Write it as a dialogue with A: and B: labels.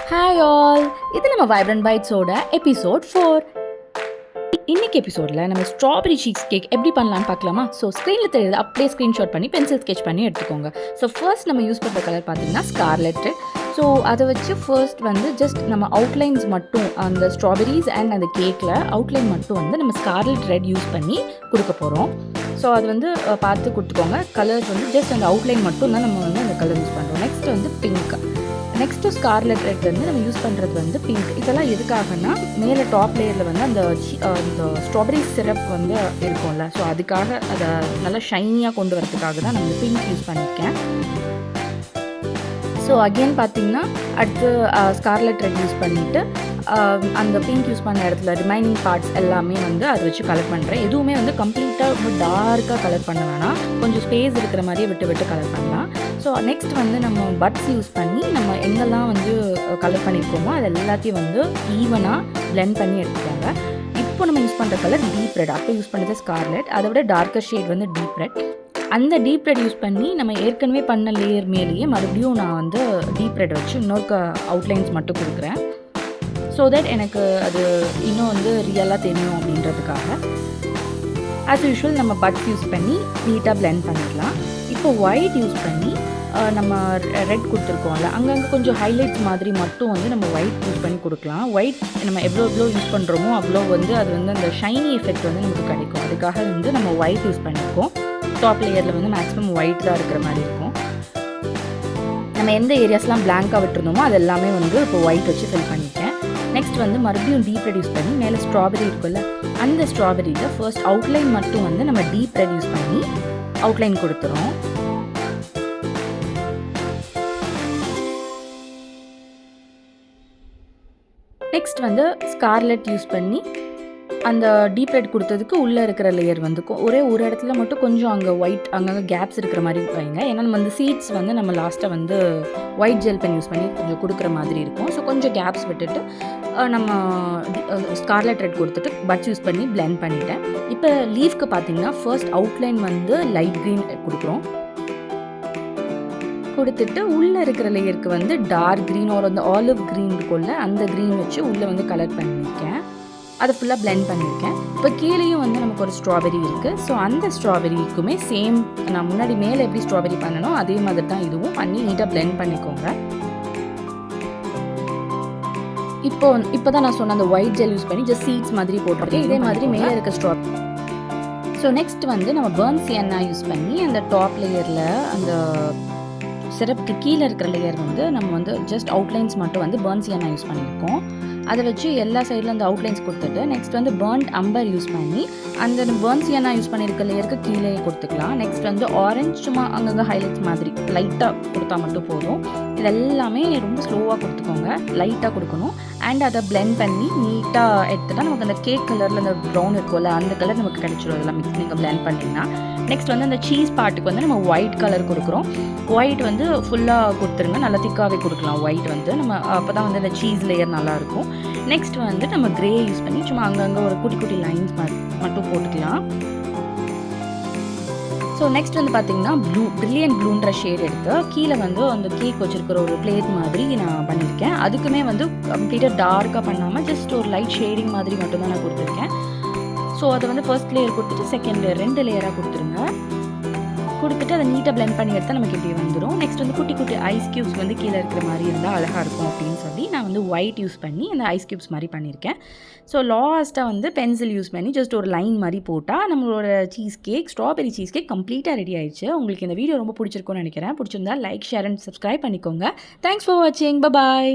A: Hi all, இது நம்ம vibrant பைட்ஸோட episode 4. இன்னைக்கு எபிசோடில் நம்ம ஸ்ட்ராபெரி சீஸ் கேக் எப்படி பண்ணலான்னு பார்க்கலாமா? ஸோ ஸ்க்ரீனில் தெரியுது அப்படியே ஸ்க்ரீன்ஷாட் பண்ணி பென்சில் ஸ்கெச் பண்ணி எடுத்துக்கோங்க. ஸோ ஃபர்ஸ்ட் நம்ம யூஸ் பண்ணுற கலர் பார்த்தீங்கன்னா ஸ்கார்லெட் ரெட். ஸோ அதை வச்சு ஃபர்ஸ்ட் வந்து ஜஸ்ட் நம்ம அவுட்லைன்ஸ் மட்டும் அந்த ஸ்ட்ராபெரிஸ் அண்ட் அந்த கேக்கில் அவுட்லைன் மட்டும் வந்து நம்ம ஸ்கார்லெட் ரெட் யூஸ் பண்ணி கொடுக்க போகிறோம். ஸோ அது வந்து பார்த்து கொடுத்துக்கோங்க. கலர்ஸ் வந்து ஜஸ்ட் அந்த அவுட்லைன் மட்டும் தான் நம்ம வந்து அந்த கலர் யூஸ் பண்ணுறோம். நெக்ஸ்ட் வந்து பிங்க். நெக்ஸ்ட்டு ஸ்கார்லெட் ரெட் வந்து நம்ம யூஸ் பண்ணுறது வந்து பிங்க். இதெல்லாம் எதுக்காகனா மேலே டாப் லேயரில் வந்து அந்த ஸ்ட்ராபெரி சிரப் வந்து இருக்கும்ல, ஸோ அதுக்காக அதை நல்லா ஷைனியாக கொண்டு வரதுக்காக தான் நம்ம பிங்க் யூஸ் பண்ணியிருக்கேன். ஸோ அகெயின் பார்த்திங்கன்னா அடுத்து ஸ்கார்லெட் ரெட் யூஸ் பண்ணிவிட்டு அந்த பிங்க் யூஸ் பண்ண இடத்துல ரிமைனிங் பார்ட்ஸ் எல்லாமே வந்து அதை வச்சு கலர் பண்ணுறேன். எதுவுமே வந்து கம்ப்ளீட்டாக ரொம்ப டார்க்காக கலர் பண்ண வேணாம், கொஞ்சம் ஸ்பேஸ் இருக்கிற மாதிரியே விட்டு விட்டு கலர் பண்ணலாம். ஸோ நெக்ஸ்ட் வந்து நம்ம பட்ஸ் யூஸ் பண்ணி நம்ம எங்கெல்லாம் வந்து கலர் பண்ணியிருக்கோமோ அது எல்லாத்தையும் வந்து ஈவனாக பிளெண்ட் பண்ணி எடுத்துக்கோங்க. இப்போ நம்ம யூஸ் பண்ணுற கலர் டீப் ரெட். அப்போ யூஸ் பண்ணுறது ஸ்கார்லெட், அதை விட டார்க்கர் ஷேட் வந்து டீப் ரெட். அந்த டீப் ரெட் யூஸ் பண்ணி நம்ம ஏற்கனவே பண்ண லேயர் மேலேயே மறுபடியும் நான் வந்து டீப் ரெட் வச்சு இன்னொரு அவுட்லைன்ஸ் மட்டும் கொடுக்குறேன். ஸோ தட் எனக்கு அது இன்னும் வந்து ரியலாக தெரியும் அப்படின்றதுக்காக. ஆஸ் யூஷுவல் நம்ம பட்ஸ் யூஸ் பண்ணி நீட்டாக பிளெண்ட் பண்ணிடலாம். இப்போ ஒயிட் யூஸ் பண்ணி நம்ம ரெட் கொடுத்துருக்கோம்ல, அங்கங்கே கொஞ்சம் ஹைலைட்ஸ் மாதிரி மட்டும் வந்து நம்ம ஒயிட் யூஸ் பண்ணி கொடுக்கலாம். ஒயிட் நம்ம எவ்வளோ யூஸ் பண்ணுறோமோ அவ்வளோ வந்து அது வந்து அந்த ஷைனி எஃபெக்ட் வந்து நமக்கு கிடைக்கும். அதுக்காக வந்து நம்ம ஒயிட் யூஸ் பண்ணியிருக்கோம். டாப் லேயரில் வந்து மேக்ஸிமம் ஒயிட் தான் இருக்கிற மாதிரி இருக்கும். நம்ம எந்த ஏரியாஸ்லாம் பிளாங்காக விட்டுருந்தோமோ அது எல்லாமே வந்து இப்போ ஒயிட் வச்சு ஃபில் பண்ணியிருக்கேன். நெக்ஸ்ட் வந்து மறுபடியும் டீப் ரெட் யூஸ் பண்ணி மேலே ஸ்ட்ராபெரி இருக்குல்ல, அந்த ஸ்ட்ராபெரியில் ஃபர்ஸ்ட் அவுட்லைன் மட்டும் வந்து நம்ம டீப் ரெட் யூஸ் பண்ணி அவுட்லைன் கொடுத்துறோம். நெக்ஸ்ட் வந்து ஸ்கார்லெட் யூஸ் பண்ணி அந்த டீப் ரெட் கொடுத்ததுக்கு உள்ளே இருக்கிற லேயர் வந்து ஒரே ஒரு இடத்துல மட்டும் கொஞ்சம் அங்கே ஒயிட் அங்கங்கே கேப்ஸ் இருக்கிற மாதிரி வைங்க. ஏன்னா நம்ம அந்த சீட்ஸ் வந்து நம்ம லாஸ்ட்டாக வந்து ஒயிட் ஜெல் பென் யூஸ் பண்ணி கொஞ்சம் கொடுக்குற மாதிரி இருக்கும். ஸோ கொஞ்சம் கேப்ஸ் விட்டுட்டு நம்ம ஸ்கார்லெட் ரெட் கொடுத்துட்டு பட்ஸ் யூஸ் பண்ணி பிளெண்ட் பண்ணிட்டேன். இப்போ லீஃப்க்கு பார்த்தீங்கன்னா ஃபர்ஸ்ட் அவுட்லைன் வந்து லைட் க்ரீன் கொடுக்குறோம். கொடுத்துட்டு உள்ளே இருக்கிற லேயருக்கு வந்து டார்க் க்ரீன் ஒரு அந்த ஆலிவ் க்ரீன் இருக்கும்ல, அந்த க்ரீன் வச்சு உள்ளே வந்து கலர் பண்ணியிருக்கேன். அதை ஃபுல்லாக பிளெண்ட் பண்ணியிருக்கேன். இப்போ கீழேயும் வந்து நமக்கு ஒரு ஸ்ட்ராபெரி இருக்குது. ஸோ அந்த ஸ்ட்ராபெரிக்குமே சேம் நான் முன்னாடி மேலே எப்படி ஸ்ட்ராபெரி பண்ணணும் அதே மாதிரி தான் இதுவும் பண்ணி நீட்டாக பிளெண்ட் பண்ணிக்கோங்க. இப்போ தான் நான் சொன்ன அந்த ஒயிட் ஜெல் யூஸ் பண்ணி ஜஸ்ட் சீட்ஸ் மாதிரி போட்டிருக்கேன். இதே மாதிரி மேலே இருக்க ஸ்ட்ராபெரி. ஸோ நெக்ஸ்ட் வந்து நம்ம பர்ன் சியன்னா யூஸ் பண்ணி அந்த டாப் லேயரில் அந்த சிரப்புக்கு கீழே இருக்கிற லேயர் வந்து நம்ம வந்து ஜஸ்ட் அவுட்லைன்ஸ் மட்டும் வந்து பர்ன் சியன்னா யூஸ் பண்ணியிருக்கோம். அதை வச்சு எல்லா சைடில் அந்த அவுட்லைன்ஸ் கொடுத்துட்டு நெக்ஸ்ட் வந்து பர்ன்ட் அம்பர் யூஸ் பண்ணி அந்த பர்ன் சியன்னா யூஸ் பண்ணியிருக்க லேயருக்கு கீழே கொடுத்துக்கலாம். நெக்ஸ்ட் வந்து ஆரஞ்ச் சும்மா அங்கங்கே ஹைலைட்ஸ் மாதிரி லைட்டாக கொடுத்தா மட்டும் போதும். இது எல்லாமே ரொம்ப ஸ்லோவாக கொடுத்துக்கோங்க, லைட்டாக கொடுக்கணும். அண்ட் அதை பிளெண்ட் பண்ணி நீட்டாக எடுத்துகிட்டா நமக்கு அந்த கேக் கலரில் அந்த ப்ரௌன் இருக்கும்ல அந்த கலர் நமக்கு கிடைச்சிடும். அதெல்லாம் மிக்ஸ் நீங்கள் பிளெண்ட் பண்ணிங்கன்னா நெக்ஸ்ட் வந்து அந்த சீஸ் பார்ட்டுக்கு வந்து நம்ம ஒயிட் கலர் கொடுக்குறோம். ஒயிட் வந்து ஃபுல்லாக கொடுத்துருங்க, நல்லா திக்காகவே கொடுக்கலாம். ஒயிட் வந்து நம்ம அப்போ தான் வந்து அந்த சீஸ் லேயர் நல்லாயிருக்கும். நெக்ஸ்ட் வந்து நம்ம கிரே யூஸ் பண்ணி சும்மா அங்கங்கே ஒரு குட்டி குட்டி லைன்ஸ் மட்டும் போட்டுக்கலாம். ஸோ நெக்ஸ்ட் வந்து பார்த்தீங்கன்னா பிரில்லியன்ட் ப்ளூன்ற ஷேட் எடுத்து கீழே வந்து அந்த கேக் வச்சுருக்கிற ஒரு பிளேட் மாதிரி நான் பண்ணியிருக்கேன். அதுக்குமே வந்து கம்ப்ளீட்டாக டார்க்காக பண்ணாமல் ஜஸ்ட் ஒரு லைட் ஷேடிங் மாதிரி மட்டும்தான் நான் கொடுத்துருக்கேன். ஸோ அதை வந்து ஃபர்ஸ்ட் லேயர் கொடுத்துட்டு செகண்ட் லேயர் 2 லேயராக கொடுத்துருங்க. கொடுத்துட்டு அதை நீட்டாக பிளெண்ட் பண்ணி எடுத்தால் நமக்கு இப்படி வந்துடும். நெக்ஸ்ட் வந்து குட்டி குட்டி ஐஸ் க்யூப்ஸ் வந்து கீழே இருக்கிற மாதிரி இருந்தால் அழகாக இருக்கும் அப்படின்னு சொல்லி நான் வந்து ஒயிட் யூஸ் பண்ணி அந்த ஐஸ் க்யூப்ஸ் மாதிரி பண்ணியிருக்கேன். ஸோ லாஸ்ட்டாக வந்து பென்சில் யூஸ் பண்ணி ஜஸ்ட் ஒரு லைன் மாதிரி போட்டால் நம்மளோட cheese cake strawberry cheese cake கம்ப்ளீட்டாக ரெடி ஆயிடுச்சு. உங்களுக்கு இந்த வீடியோ ரொம்ப பிடிச்சிருக்கும்னு நினைக்கிறேன். பிடிச்சிருந்தா லைக், ஷேர் அண்ட் சப்ஸ்கிரைப் பண்ணிக்கோங்க. தேங்க்ஸ் ஃபார் வாட்சிங். பாய்.